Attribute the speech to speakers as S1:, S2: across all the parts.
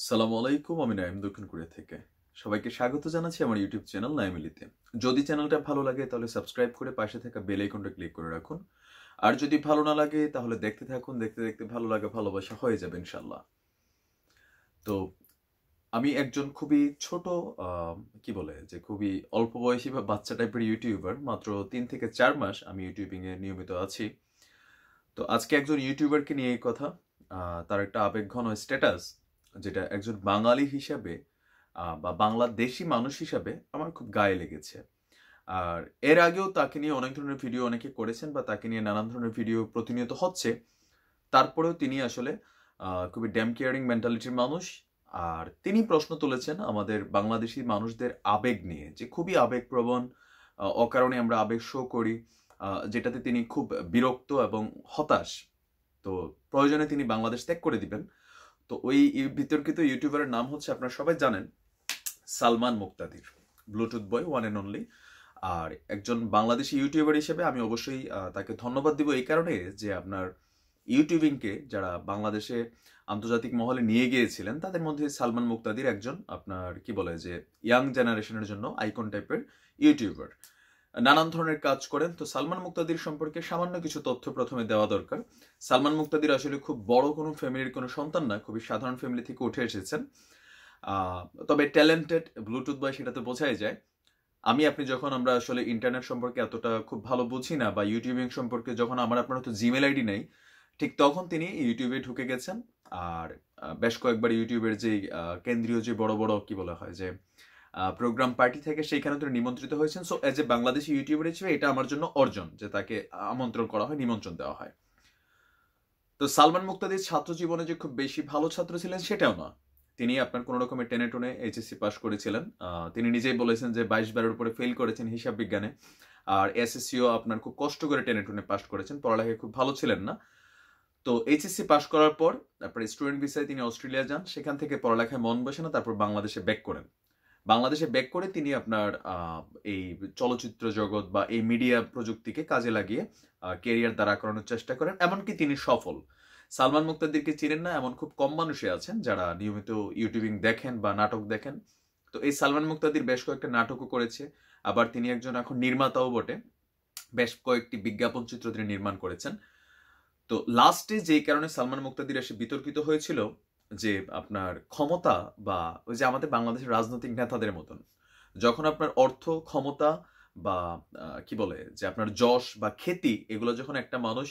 S1: সালামু আলাইকুম, আমি নাইম দক্ষিণ কোরিয়া থেকে। সবাইকে স্বাগত জানাচ্ছি আমার ইউটিউব চ্যানেল নাইমিলিতে। যদি চ্যানেলটা ভালো লাগে তাহলে সাবস্ক্রাইব করে পাশে থাকা বেল আইকনটা ক্লিক করে রাখুন। আর যদি ভালো না লাগে তাহলে দেখতে থাকুন, দেখতে দেখতে ভালো লাগা ভালোবাসা হয়ে যাবে ইনশাল্লাহ। তো আমি একজন খুবই ছোট কি বলে যে খুবই অল্প বয়সী বা বাচ্চা টাইপের ইউটিউবার। মাত্র 3 থেকে 4 মাস আমি ইউটিউবিংয়ে নিয়মিত আছি। তো আজকে একজন ইউটিউবারকে নিয়ে এই কথা, তার একটা আবেগঘন স্ট্যাটাস, যেটা একজন বাঙালি হিসাবে বা বাংলাদেশি মানুষ হিসাবে আমার খুব গায়ে লেগেছে। আর এর আগেও তাকে নিয়ে অনেক ধরনের ভিডিও অনেকে করেছেন বা তাকে নিয়ে নানান ধরনের ভিডিও প্রতিনিয়ত হচ্ছে। তারপরেও তিনি আসলে খুবই ড্যাম কেয়ারিং মেন্টালিটির মানুষ। আর তিনি প্রশ্ন তুলেছেন আমাদের বাংলাদেশি মানুষদের আবেগ নিয়ে, যে খুবই আবেগপ্রবণ, অকারণে আমরা আবেগ শো করি, যেটাতে তিনি খুব বিরক্ত এবং হতাশ। তো প্রয়োজনে তিনি বাংলাদেশ ত্যাগ করে দিবেন। তো ওই বিতর্কিত ইউটিউবারের নাম হচ্ছে, আপনারা সবাই জানেন, Salman Muktadir, bluetooth boy one and only. আর একজন বাংলাদেশি ইউটিউবার হিসেবে আমি অবশ্যই তাকে ধন্যবাদ দিব এই কারণে যে আপনার ইউটিউবিংকে যারা বাংলাদেশে আন্তর্জাতিক মহলে নিয়ে গিয়েছিলেন তাদের মধ্যে সালমান মুক্তাদির একজন, আপনার কি বলে যে ইয়াং জেনারেশনের জন্য আইকন টাইপের ইউটিউবার, নানান ধরনের কাজ করেন। তো সালমান মুক্তাদির সম্পর্কে সামান্য কিছু তথ্য প্রথমে দেওয়া দরকার। সালমান মুক্তাদির আসলে খুব বড় কোনো ফ্যামিলির কোনো সন্তান না, খুবই সাধারণ ফ্যামিলি থেকে উঠে এসেছেন। তবে ট্যালেন্টেড ব্লুটুথ বয় সেটা তো বোঝাই যায়। আপনি যখন আমরা আসলে ইন্টারনেট সম্পর্কে এতটা খুব ভালো বুঝি না বা ইউটিউবিং সম্পর্কে যখন আপনার তো জিমেল আইডি নেই, ঠিক তখন তিনি ইউটিউবে ঢুকে গেছেন। আর বেশ কয়েকবার ইউটিউবের যে কেন্দ্রীয় যে বড় বড় কি বলা হয় যে প্রোগ্রাম পার্টি থেকে সেইখানে তিনি নিমন্ত্রিত হয়েছেন। So as a Bangladeshi YouTuber হিসেবে এটা আমার জন্য অর্জন যে তাকে আমন্ত্রণ করা হয়, নিমন্ত্রণ দেওয়া হয়। তো সালমান মুক্তাদির ছাত্র জীবনে যে খুব বেশি ভালো ছাত্র ছিলেন সেটাও না। তিনি আপনার কোনো রকমের টেনে টুনে এইচএসসি পাস করেছিলেন। তিনি নিজেই বলেছেন যে 22-12 উপরে ফেল করেছেন হিসাব বিজ্ঞানে। আর এসএসসিও আপনার খুব কষ্ট করে টেনে টুনে পাস করেছেন, পড়ালেখায় খুব ভালো ছিলেন না। তো এইচএসসি পাস করার পর তারপরে স্টুডেন্ট ভিসায় তিনি অস্ট্রেলিয়া যান, সেখান থেকে পড়ালেখায় মন বসে না, তারপর বাংলাদেশে ব্যাক করেন। বাংলাদেশে ব্যাক করে তিনি আপনার এই চলচ্চিত্র জগৎ বা এই মিডিয়া প্রযুক্তিকে কাজে লাগিয়ে কেরিয়ার দাঁড়া করানোর চেষ্টা করেন, এমনকি তিনি সফল। সালমান মুক্তাদিরকে চিনেন না এমন খুব কম মানুষই আছেন যারা নিয়মিত ইউটিউবিং দেখেন বা নাটক দেখেন। তো এই সালমান মুক্তাদির বেশ কয়েকটা নাটকও করেছে, আবার তিনি একজন এখন নির্মাতাও বটে। বেশ কয়েকটি বিজ্ঞাপন চিত্র তিনি নির্মাণ করেছেন। তো লাস্টে যেই কারণে সালমান মুক্তাদির এসে বিতর্কিত হয়েছিল যে আপনার ক্ষমতা বা ওই যে আমাদের বাংলাদেশের রাজনৈতিক নেতাদের মতন, যখন আপনার অর্থ, ক্ষমতা বা কি বলে যে আপনার যশ বা খ্যাতি, এগুলো যখন একটা মানুষ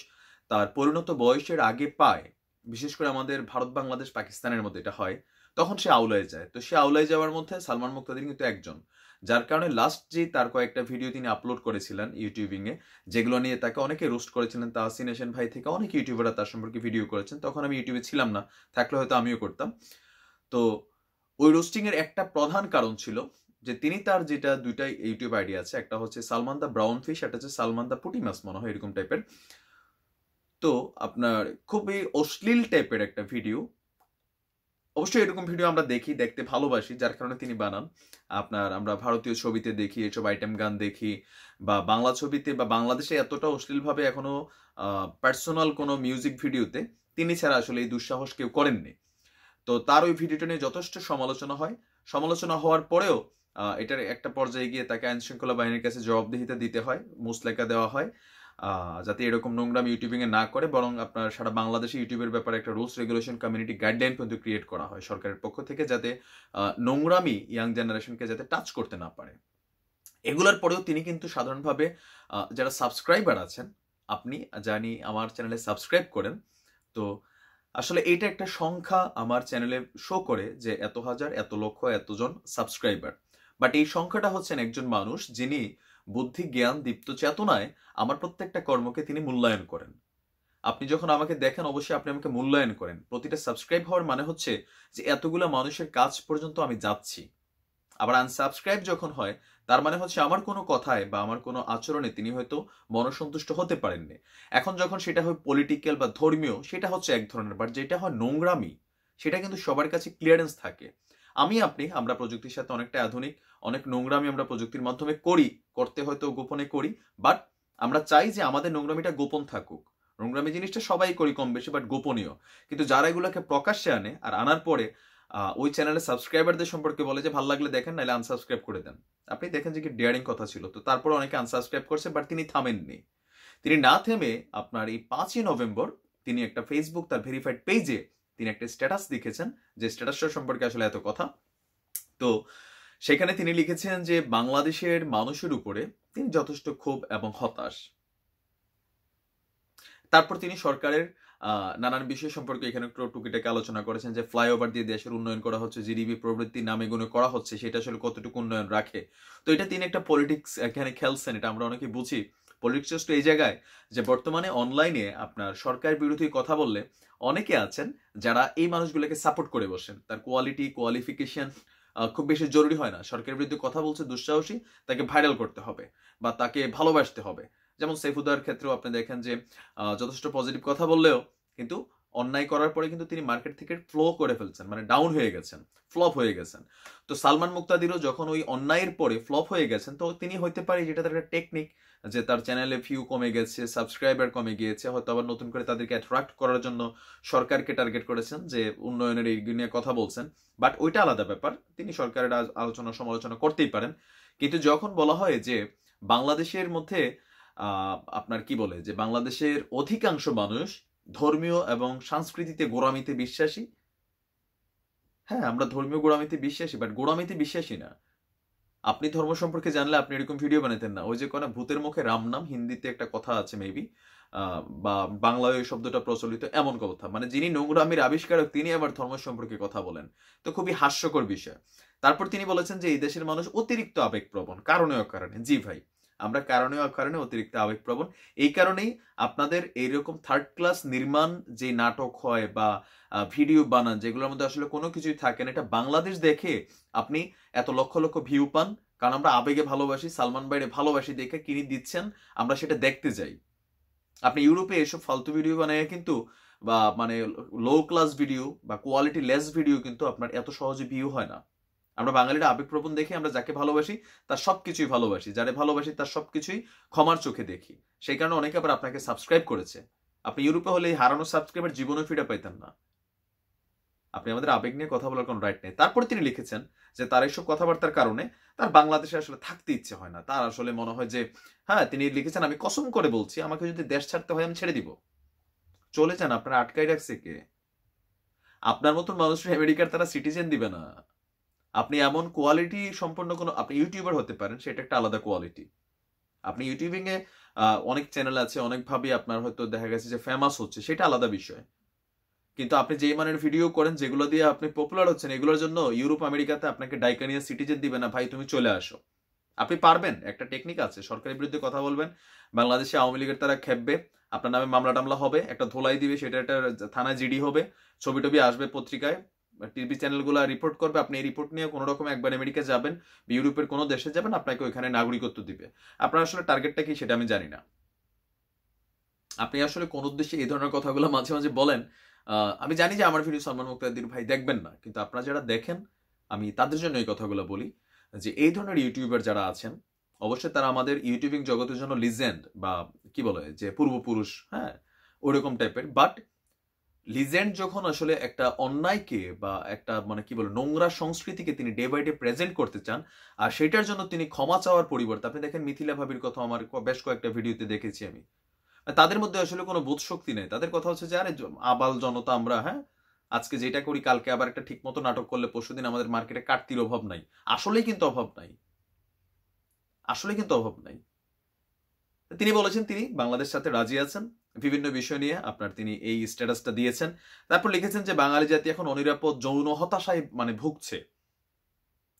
S1: তার পরিণত বয়সের আগে পায়, বিশেষ করে আমাদের ভারত, বাংলাদেশ, পাকিস্তানের মধ্যে এটা হয়, তখন সে আউলায় যায়। তো সে আউলায় যাওয়ার মধ্যে সালমান মুক্তাদির কিন্তু একজন, যার কারণে লাস্ট যে তার কয়েকটা ভিডিও তিনি আপলোড করেছিলেন ইউটিউবিং এ, যেগুলো নিয়ে তাকে অনেকে রোস্ট করেছিলেন, তাহসিন হাসান ভাই থেকে অনেক ইউটিউবাররা তার সম্পর্কে ভিডিও করেছেন, তখন আমি ইউটিউবে ছিলাম না, থাকলে হয়তো আমিও করতাম। তো ওই রোস্টিং এর একটা প্রধান কারণ ছিল যে তিনি তার যেটা দুইটা ইউটিউব আইডি আছে, একটা হচ্ছে সালমান দা ব্রাউন ফিশ, একটা হচ্ছে সালমান দা পুঁটি মাছ মনে হয় এরকম টাইপের। তো আপনার খুবই অশ্লীল টাইপের একটা ভিডিও, অবশ্যই এরকম ভিডিও আমরা দেখি, দেখতে ভালোবাসি, যার কারণে তিনি বানান। আমরা ভারতীয় ছবিতে দেখি, এসব আইটেম গান দেখি, বা বাংলা ছবিতে বা বাংলাদেশে এতটা অশ্লীলভাবে এখনো পার্সোনাল কোনো মিউজিক ভিডিওতে তিনি ছাড়া আসলে এই দুঃসাহস কেউ করেননি। তো তার ওই ভিডিওটা নিয়ে যথেষ্ট সমালোচনা হয়। সমালোচনা হওয়ার পরেও এটার একটা পর্যায়ে গিয়ে তাকে আইন শৃঙ্খলা বাহিনীর কাছে জবাবদিহিতা দিতে হয়, মুসলেকা দেওয়া হয়, যাতে এরকম নোংরাম ইউটিউবিং এ না করে, বরং আপনার সারা বাংলাদেশে ইউটিউবের ব্যাপারে একটা রুলস রেগুলেশন কমিউনিটি গাইডলাইন কিন্তু ক্রিয়েট করা হয় সরকারের পক্ষ থেকে, যাতে নোংরামি ইয়াং জেনারেশনকে যাতে টাচ করতে না পারে। এগুলোর পরেও তিনি কিন্তু সাধারণভাবে যারা সাবস্ক্রাইবার আছেন, আপনি জানি আমার চ্যানেলে সাবস্ক্রাইব করেন, তো আসলে এইটা একটা সংখ্যা আমার চ্যানেলে শো করে যে এত হাজার, এত লক্ষ, এতজন সাবস্ক্রাইবার। বাট এই সংখ্যাটা হচ্ছেন একজন মানুষ যিনি বুদ্ধি, জ্ঞান, দীপ্ত চেতনায় আমার প্রত্যেকটা কর্মকে তিনি মূল্যায়ন করেন। আপনি যখন আমাকে দেখেন অবশ্যই আপনি আমাকে মূল্যায়ন করেন। প্রতিটা সাবস্ক্রাইব হওয়ার মানে হচ্ছে যে এতগুলো মানুষের কাজ পর্যন্ত আমি যাচ্ছি। আবার আনসাবস্ক্রাইব যখন হয় তার মানে হচ্ছে আমার কোনো কথায় বা আমার কোনো আচরণে তিনি হয়তো মনসন্তুষ্ট হতে পারেননি। এখন যখন সেটা হয় পলিটিক্যাল বা ধর্মীয়, সেটা হচ্ছে এক ধরনের, বাট যেটা হয় নোংরামি, সেটা কিন্তু সবার কাছে ক্লিয়ারেন্স থাকে। আমরা প্রযুক্তির সাথে অনেকটা আধুনিক, অনেক নোংরামি আমরা প্রযুক্তির মাধ্যমে করি, করতে হয়তো গোপনে করি, বাট আমরা চাই যে আমাদের নোংরামিটা গোপন থাকুক। নোংরামি জিনিসটা সবাই করি কম বেশি, বাট গোপনীয়। কিন্তু যারা এগুলোকে প্রকাশ্যে আনে আর আনার পরে ওই চ্যানেলের সাবস্ক্রাইবারদের সম্পর্কে বলে যে ভালো লাগলে দেখেন, নাহলে আনসাবস্ক্রাইব করে দেন। আপনি দেখেন যে কি ডেয়ারিং কথা ছিল। তো তারপর অনেকে আনসাবস্ক্রাইব করছে, বাট তিনি থামেননি। তিনি না থেমে আপনার এই 5ই নভেম্বর তিনি একটা ফেসবুক তার ভেরিফাইড পেজে তিনি একটা স্ট্যাটাস লিখেছেন, যে স্ট্যাটাসটার সম্পর্কে আসলে এত কথা। তো সেখানে তিনি লিখেছেন যে বাংলাদেশের মানুষের উপরে তিনি যথেষ্ট ক্ষোভ এবং হতাশ। তারপর তিনি সরকারের নানান বিষয় সম্পর্কে এখানে একটু টুকিটাকে আলোচনা করেছেন, যে ফ্লাইওভার দিয়ে দেশের উন্নয়ন করা হচ্ছে, জিডিপি প্রবৃদ্ধি নামে গুণে করা হচ্ছে, সেটা আসলে কতটুকু উন্নয়ন রাখে। তো এটা তিনি একটা পলিটিক্স এখানে খেলছেন, এটা আমরা অনেকে বুঝি। পলিটিক্স তো এই জায়গায় যে বর্তমানে অনলাইনে আপনার সরকার বিরোধী কথা বললে অনেকে আছেন যারা এই মানুষগুলোকে সাপোর্ট করে বসেন। তার কোয়ালিটি কোয়ালিফিকেশন খুব বেশি জরুরি হয় না। সরকারের বিরুদ্ধে কথা বলছে দুঃসাহসী, তাকে ভাইরাল করতে হবে বা তাকে ভালোবাসতে হবে। যেমন সৈফুদ্দার ক্ষেত্রেও আপনি দেখেন যে যথেষ্ট পজিটিভ কথা বললেও কিন্তু অন্যায় করার পরে কিন্তু তিনি মার্কেট থেকে ফ্লো করে ফেলছেন, মানে ডাউন হয়ে গেছেন, ফ্লপ হয়ে গেছেন। তো সালমান মুক্তাদিরও যখন ওই অন্যায়ের পরে ফ্লপ হয়ে গেছেন, তো তিনি হইতে পারে যেটা তার একটা টেকনিক, যে তার চ্যানেলে ভিউ কমে গেছে, সাবস্ক্রাইবার কমে গিয়েছে, হয়তো আবার নতুন করে তাদেরকে অ্যাট্রাক্ট করার জন্য সরকারকে টার্গেট করেছেন, যে উন্নয়নের এই নিয়ে কথা বলছেন। বাট ওইটা আলাদা ব্যাপার, তিনি সরকারের আলোচনা সমালোচনা করতেই পারেন। কিন্তু যখন বলা হয় যে বাংলাদেশের মধ্যে আপনার কি বলে যে বাংলাদেশের অধিকাংশ মানুষ ধর্মীয় এবং সংস্কৃতিতে গোঁড়ামিতে বিশ্বাসী। হ্যাঁ, আমরা ধর্মীয় গোঁড়ামিতে বিশ্বাসী, বাট গোঁড়ামিতে বিশ্বাসী না। আপনি ধর্ম সম্পর্কে জানলে আপনি এরকম ভিডিও বানাতেন না। ওই যে কোনো ভূতের মুখে রাম নাম, হিন্দিতে একটা কথা আছে মেবি, বা বাংলায় ওই শব্দটা প্রচলিত, এমন কথা। মানে যিনি নোংরামির আবিষ্কারক তিনি আবার ধর্ম সম্পর্কে কথা বলেন, তো খুবই হাস্যকর বিষয়। তারপর তিনি বলেছেন যে এই দেশের মানুষ অতিরিক্ত আবেগপ্রবণ কারণে অকারণে। জি ভাই, আমরা কারণে অকারণে অতিরিক্ত আবেগপ্রবণ। এই কারণেই আপনাদের এইরকম থার্ড ক্লাস নির্মাণ যে নাটক হয় বা ভিডিও বানান, যেগুলোর মধ্যে আসলে কোনো কিছুই থাকে না, এটা বাংলাদেশ দেখে আপনি এত লক্ষ লক্ষ ভিউ পান। কারণ আমরা আবেগে ভালোবাসি, সালমান ভাইরে ভালোবাসি দেখে কিনে দিচ্ছেন, আমরা সেটা দেখতে যাই। আপনি ইউরোপে এসব ফালতু ভিডিও বানায় কিন্তু, বা মানে লো ক্লাস ভিডিও বা কোয়ালিটি লেস ভিডিও কিন্তু আপনার এত সহজে ভিউ হয় না। আমরা বাঙালিরা আবেগপ্রবণ দেখি, আমরা যাকে ভালোবাসি তার সবকিছুই ভালোবাসি, যারে ভালোবাসি তার সবকিছুই ক্ষমার চোখে দেখি। সেই কারণে অনেকে আবার আপনাকে সাবস্ক্রাইব করেছে। আপনি ইউরোপে হলে এই হারানো সাবস্ক্রাইবার জীবনে ফিরে পাইতেন না। আপনি আমাদের আবেগ নিয়ে কথা বলার কোনো রাইট নেই। তারপরে তিনি লিখেছেন যে তার এইসব কথাবার্তার কারণে তার বাংলাদেশে আসলে থাকতে ইচ্ছে হয় না। তার আসলে মনে হয় যে, হ্যাঁ, তিনি লিখেছেন আমি কসম করে বলছি, আমাকে যদি দেশ ছাড়তে হয় আমি ছেড়ে দিব। চলে যান, আপনারা আটকাই রাখছে কে? আপনার মতন মানুষের আমেরিকার তারা সিটিজেন দিবে না। আপনি এমন কোয়ালিটি সম্পন্ন কোনো, আপনি ইউটিউবার হতে পারেন, সেটা একটা আলাদা কোয়ালিটি। আপনি ইউটিউবিং এ অনেক চ্যানেল আছে, অনেকভাবে আপনার হয়তো দেখা গেছে যে ফেমাস হচ্ছে, সেটা আলাদা বিষয়। কিন্তু আপনি যেই মানের ভিডিও করেন, যেগুলো দিয়ে আপনি পপুলার হচ্ছেন, এগুলোর জন্য ইউরোপ আমেরিকাতে আপনাকে ডাইকানিয়া সিটিজেন দিবে না। ভাই তুমি চলে আসো। আপনি পারবেন, একটা টেকনিক আছে, সরকারের বিরুদ্ধে কথা বলবেন, বাংলাদেশে আওয়ামী লীগের তারা খেপবে, আপনার নামে মামলা টামলা হবে, একটা ধোলাই দিবে, সেটা একটা থানায় জিডি হবে, ছবি টবি আসবে পত্রিকায়, টিভি চ্যানেলগুলো রিপোর্ট করবে। আপনি এই রিপোর্ট নিয়ে কোনো রকম একবার আমেরিকা যাবেন, ইউরোপের কোনো দেশে যাবেন, আপনাকে ওইখানে নাগরিকত্ব দিবে। আপনার আসলে টার্গেটটা কি সেটা আমি জানি না। আপনি আসলে কোন উদ্দেশ্যে এই ধরনের কথাগুলো মাঝে মাঝে বলেন, আমি জানি যে আমার ভিডিও সালমান মুক্তাদির ভাই দেখবেন না, কিন্তু আপনারা যারা দেখেন আমি তাদের জন্য এই কথাগুলো বলি, যে এই ধরনের ইউটিউবার যারা আছেন অবশ্যই তারা আমাদের ইউটিউবিং জগতের জন্য লিজেন্ড, বা কি বলে যে পূর্বপুরুষ, হ্যাঁ ওইরকম টাইপের। বাট লিজেন্ড যখন আসলে একটা অন্যায়কে বা একটা মানে কি বলে নোংরা সংস্কৃতিকে তিনি ডে বাই ডে প্রেজেন্ট করতে চান, আর সেটার জন্য তিনি ক্ষমা চাওয়ার পরিবর্তে, আপনি দেখেন মিথিলা ভাবির কথা আমার বেশ কয়েকটা ভিডিওতে দেখেছি আমি, তাদের মধ্যে আসলে কোনো বোধ শক্তি নেই। তাদের কথা হচ্ছে যে আরে আবাল জনতা আমরা, হ্যাঁ আজকে যেটা করি কালকে আবার একটা ঠিক মতো নাটক করলে পরশুদিন আমাদের মার্কেটে কাটতির অভাব নাই। আসলেই কিন্তু অভাব নাই, আসলে কিন্তু অভাব নাই। তিনি বলেছেন তিনি বাংলাদেশ সাথে রাজি আছেন বিভিন্ন বিষয় নিয়ে, আপনার তিনি এই স্ট্যাটাসটা দিয়েছেন। তারপর লিখেছেন যে বাঙালি জাতি এখন অনিরাপদ যৌন হতাশায় মানে ভুগছে।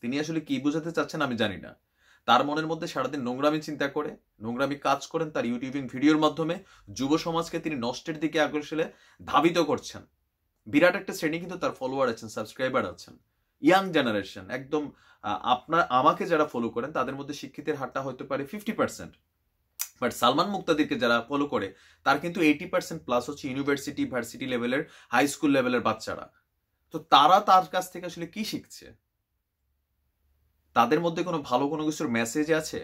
S1: তিনি আসলে কি বোঝাতে চাচ্ছেন আমি জানি না। তার মনের মধ্যে সারাদিন নোংরামি চিন্তা করে, নোংরামি কাজ করেন, তার ইউটিউবিং ভিডিওর মাধ্যমে যুব সমাজকে তিনি নষ্টের দিকে আকর্ষণে ধাবিত করছেন। বিরাট একটা শ্রেণী কিন্তু তার ফলোয়ার আছেন, সাবস্ক্রাইবার আছেন, ইয়াং জেনারেশন একদম। আপনার আমাকে যারা ফলো করেন তাদের মধ্যে শিক্ষিতের হারটা হতে পারে 50%, বাট সালমান মুক্তাদিরকে যারা ফলো করে তার কিন্তু 80% প্লাস হচ্ছে ইউনিভার্সিটি ভার্সিটি লেভেলের, হাই স্কুল লেভেলের বাচ্চারা। তো তারা তার কাছ থেকে আসলে কি শিখছে? তাদের মধ্যে কোনো ভালো কোনো কিছুর মেসেজ আছে?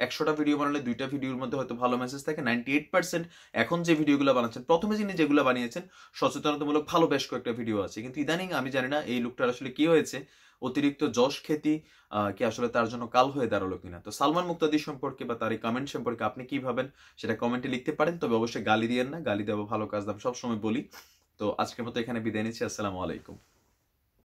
S1: 100টা ভিডিও বানালে 2টা ভিডিওর মধ্যে হয়তো ভালো মেসেজ থাকে, 98% এখন যে ভিডিওগুলো বানাচ্ছেন, প্রথমে যিনি যেগুলো বানিয়েছেন সচেতনতামূলক ভালো বেশ কয়েকটা ভিডিও আছে, কিন্তু ইদানিং আমি জানি না এই লোকটার আসলে কি হয়েছে, অতিরিক্ত যশ খ্যাতি কি আসলে তার জন্য কাল হয়ে দাঁড়ালো কিনা। তো সালমান মুক্তাদির সম্পর্কে বা তার এই কমেন্ট সম্পর্কে আপনি কি ভাবেন সেটা কমেন্টে লিখতে পারেন, তবে অবশ্যই গালি দিয়েন না, গালি দেওয়া ভালো কাজ, আমি সবসময় বলি। তো আজকের মতো এখানে বিদায় নিচ্ছি, আসসালামু আলাইকুম।